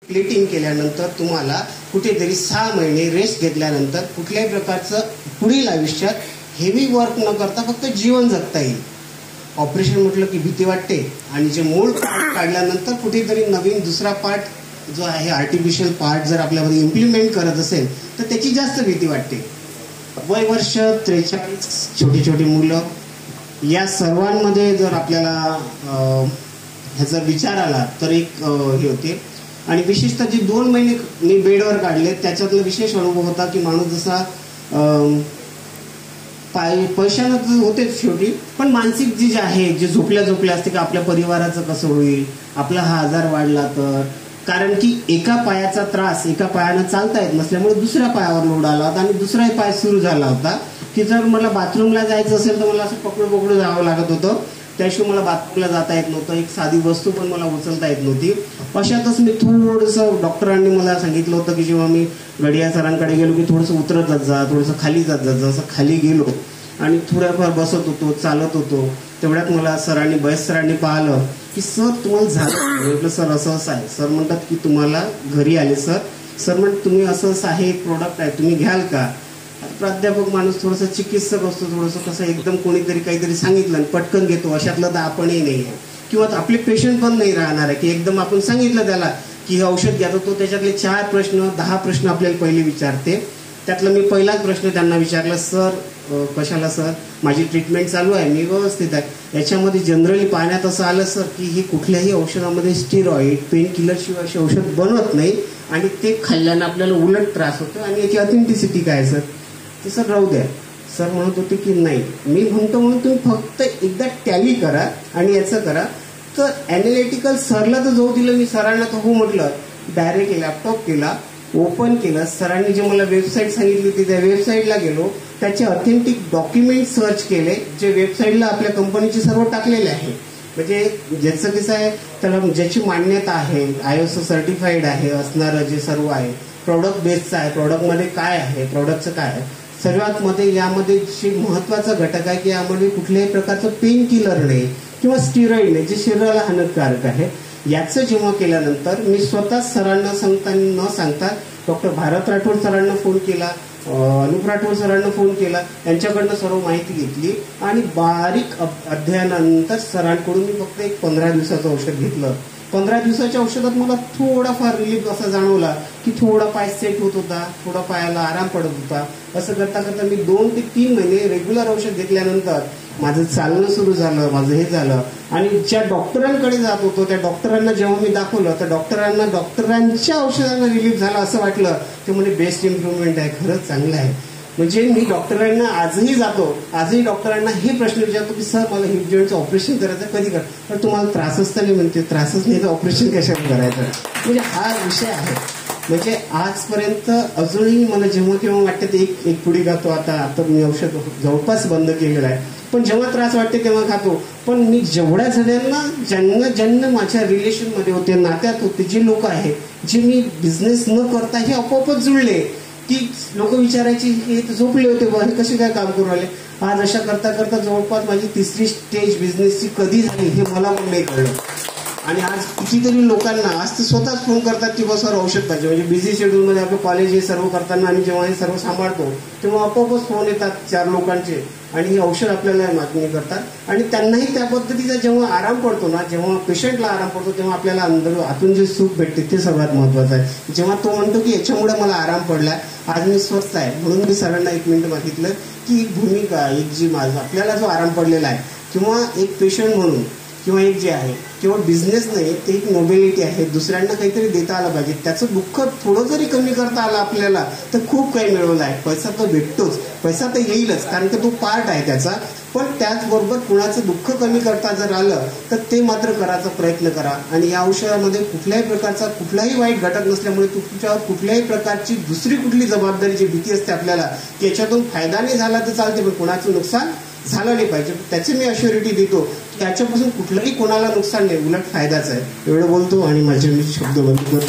Plating केल्यानंतर तुम्हाला कुठेतरी 6 महिने रेस्ट घेतल्यानंतर कुठल्याही प्रकारचं पुढील आयुष्यात हेवी वर्क न करता फक्त जीवन जगता येईल. ऑपरेशन म्हटलं की भीती वाटते आणि जे मूळ पार्ट काढल्यानंतर कुठेतरी नवीन दुसरा पार्ट जो आहे आर्टिफिशियल पार्ट जर आपल्यामध्ये इम्प्लिमेंट करत असेल तर त्याची जास्त भीती वाटते. वय वर्ष 43, छोटी छोटी मुलं, या सर्वांमध्ये जर आपल्याला ह्याचा विचार आला तर एक हे होते. आणि विशेषतः जे 2 महिने मी बेडवर काढले त्याच्यातला विशेष अनुभव होता की माणूस जसा पैशानं होते शेवटी, पण मानसिक जी आहे जे झोपल्या असते की आपल्या परिवाराचं कसं होईल, आपला हा आजार वाढला तर. कारण की एका पायाचा त्रास, एका पायानं चालता येत नसल्यामुळे दुसऱ्या पायावर लोड आला होता आणि दुसराही पाय सुरू झाला होता की जर मला बाथरूमला जायचं असेल तर मला असं पकडू जावं लागत होतं. त्याशिवाय मला बाथरूमला जाता येत नव्हतं. एक साधी वस्तू पण मला उचलता येत नव्हती. अशातच मी थोडंसं डॉक्टरांनी मला सांगितलं होतं की जेव्हा मी घडिया सरांकडे गेलो की थोडंसं उतरत जात जा, थोडंसं खाली जात जा. जसं खाली गेलो आणि थोड्याफार बसत होतो, चालत होतो, तेवढ्यात मला बयस सरांनी पाहिलं की सर तुम्हाला झालं. म्हटलं सर असं आहे. सर म्हणतात की तुम्हाला घरी आले सर म्हणत तुम्ही असं आहे, एक प्रोडक्ट आहे, तुम्ही घ्याल का. प्राध्यापक माणूस थोडंसं चिकित्सक असतो, थोडंसं कसं एकदम कोणीतरी काहीतरी सांगितलं आणि पटकन घेतो अशातलं तर आपणही नाही आहे. किंवा आपले पेशंट पण नाही राहणार आहे की एकदम आपण सांगितलं त्याला की हे औषध घ्या, तो त्याच्यातले 4 प्रश्न 10 प्रश्न आपल्याला पहिले विचारते. त्यातला मी पहिलाच प्रश्न त्यांना विचारला, सर कशाला सर, माझी ट्रीटमेंट चालू आहे, मी व्यवस्थित आहे. याच्यामध्ये जनरली पाहण्यात असं आलं सर की हे कुठल्याही औषधामध्ये स्टिरॉइड, पेन किलर शिवाय असे औषध बनवत नाही आणि ते खाल्ल्यानं आपल्याला उलट त्रास होतो आणि याची ऑथेंटिसिटी काय सर. ते सर राहू द्या. सर म्हणत होते की नाही, मी म्हणतो म्हणून तुम्ही फक्त एकदा टॅली करा आणि याचं करा. तर ॲनालिटिकल सरला तर जाऊ दिलं मी, सरांना तर हो म्हटलं. डायरेक्ट लॅपटॉप केला, ओपन केलं, सरांनी जे मला वेबसाईट सांगितली होती त्या वेबसाईटला गेलो, त्याचे ऑथेंटिक डॉक्युमेंट सर्च केले जे वेबसाईटला आपल्या कंपनीचे सर्व टाकलेले आहे. म्हणजे ज्याचं कसं आहे त्याला ज्याची मान्यता आहे, ISO सर्टिफाईड आहे असणारं जे सर्व आहे, प्रॉडक्ट बेस्डचं आहे, प्रॉडक्टमध्ये काय आहे, प्रॉडक्टचं काय आहे. सर्वात मध्ये यामध्ये जे महत्वाचा घटक आहे की यामध्ये कुठल्याही प्रकारचं पेन किलर नाही किंवा स्टिरॉइड नाही जे शरीराला हानिकारक आहे. याचं जेव्हा केल्यानंतर मी स्वतः सरांना न सांगता डॉक्टर भारत राठोड सरांना फोन केला, अनुप राठोड सरांना फोन केला, यांच्याकडनं सर्व माहिती घेतली आणि बारीक अध्ययनानंतर सरांकडून मी फक्त एक 15 दिवसाचं औषध घेतलं. 15 दिवसाच्या औषधात मला थोडाफार रिलीफ असा जाणवला की थोडा पाय सेट होत होता, थोडा पायाला आराम पडत होता. असं करता करता मी 2 ते 3 महिने रेग्युलर औषध घेतल्यानंतर माझं चालणं सुरू झालं, माझं हे झालं. आणि ज्या डॉक्टरांकडे जात होतो त्या डॉक्टरांना जेव्हा मी दाखवलं तर डॉक्टरांच्या औषधांना रिलीफ झाला असं वाटलं. ते म्हणजे बेस्ट इम्प्रूव्हमेंट आहे, खरंच चांगलं आहे. म्हणजे मी डॉक्टरांना आजही जातो, आजही डॉक्टरांना हे प्रश्न विचारतो की सर मला हिप जॉईंटचं ऑपरेशन करायचं कधी कर, तर तुम्हाला त्रासच तर नाही म्हणते, त्रासच नाही तर ऑपरेशन कशाला करायचं. म्हणजे हा विषय आहे. म्हणजे आजपर्यंत अजूनही मला जेव्हा केव्हा वाटतं ते एक पुडी खातो. आता मी औषध जवळपास बंद केलेलं आहे, पण जेव्हा त्रास वाटते तेव्हा खातो. पण मी जेवढ्या जणांना ज्यांना माझ्या रिलेशनमध्ये होते, नात्यात होते, जे लोक आहेत जे मी बिझनेस न करता हे आपोआपच जुळले की लोक विचारायची हे झोपले होते बा, हे कसे काय काम करू राहिले. आज अशा करता करता जवळपास माझी 3री स्टेज बिझनेसची कधी झाली हे मला पण नाही कळलं. आणि आज कितीतरी लोकांना आज ते स्वतःच फोन करतात की बस सर औषध पाहिजे. म्हणजे बिझी शेड्यूलमध्ये आपलं कॉलेज हे सर्व करताना आणि जेव्हा हे सर्व सांभाळतो तेव्हा आपोआपच फोन येतात 4 लोकांचे आणि हे औषध आपल्याला मागणी करतात. आणि त्यांनाही त्या पद्धतीचा जेव्हा आराम पडतो ना, जेव्हा पेशंटला आराम पडतो तेव्हा आपल्याला आतून जे सुख भेटते ते सर्वात महत्वाचं आहे. जेव्हा तो म्हणतो की याच्यामुळे मला आराम पडलाय, आज मी स्वस्थ आहे, म्हणून मी सरांना 1 मिनिट मागितलं की एक भूमिका, एक जी माझा आपल्याला जो आराम पडलेला आहे किंवा एक पेशंट म्हणून किंवा एक जे आहे किंवा बिझनेस नाही, ते एक नोबेलिटी आहे. दुसऱ्यांना काहीतरी देता आलं पाहिजे. त्याचं दुःख थोडं जरी कमी करता आलं आपल्याला तर खूप काही मिळवलं आहे. पैसा तर भेटतोच, पैसा तर येईलच कारण की तो पार्ट आहे त्याचा. पण त्याचबरोबर कुणाचं दुःख कमी करता जर आलं तर ते मात्र करायचा प्रयत्न करा. आणि या औषधामध्ये कुठल्याही प्रकारचा कुठलाही वाईट घटक नसल्यामुळे तुमच्यावर कुठल्याही प्रकारची दुसरी कुठली जबाबदारीची भीती असते आपल्याला की याच्यातून फायदा नाही झाला तर चालते पण कुणाचं नुकसान झालं नाही पाहिजे. त्याची मी अश्युरिटी देतो त्याच्यापासून कुठलंही कोणाला नुकसान नाही, उलट फायदाच आहे. एवढं बोलतो आणि माझे मी शब्द बंद करतो.